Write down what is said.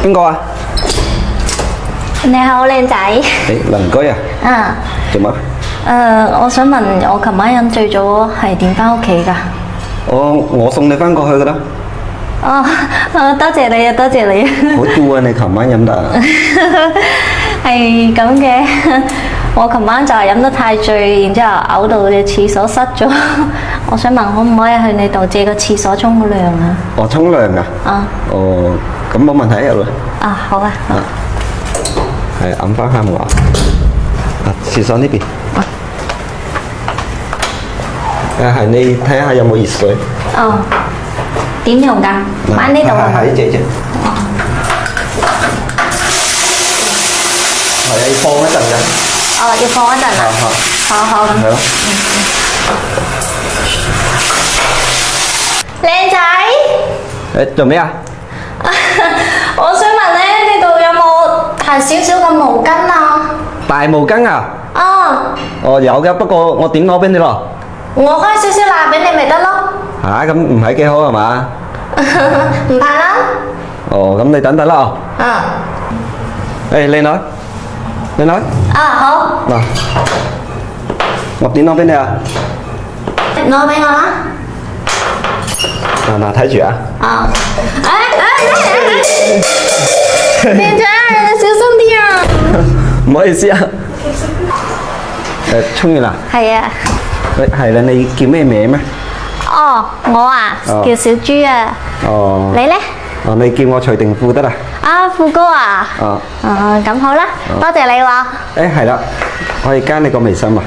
邊個啊？你好，靚仔。鄰居啊？啊，做乜？我想問，我琴晚飲醉咗係點翻屋企㗎？我送你翻過去噶啦。多謝你啊，多謝你啊。好攰啊！你琴晚飲得。係咁嘅，我琴晚就係飲得太醉，然之後嘔到隻廁所塞咗。我想問可唔可以去你度借個廁所沖個涼啊？哦，沖涼啊？啊。哦，咁冇問題入嚟。啊，好啊。係揞翻下我。廁所呢邊。係你睇下有冇熱水。哦。點用㗎？擺呢度啊？係姐姐。係啊，要放一陣㗎。哦，要放一陣啊。好咁。係咯。靚仔。做咩啊？我想問咧，呢度有冇係少少嘅毛巾啊？大毛巾啊？哦，有嘅，不過我點攞俾你咯？我開少少辣俾你咪得咯。咁唔係幾好係嘛？唔怕啦。哦，咁你等等啦。靚女，靚女。好。嗱，我點攞俾你啊？攞俾我啦。嗱，睇住啊。靚仔，小心啲啊！唔好意思啊。沖完啦？係啊。係啦，你叫咩名咩？我啊，叫小豬啊。你咧？你叫我徐定富得啦。富哥啊。咁好啦，多謝你喎。係啦，可以加你個微信嘛？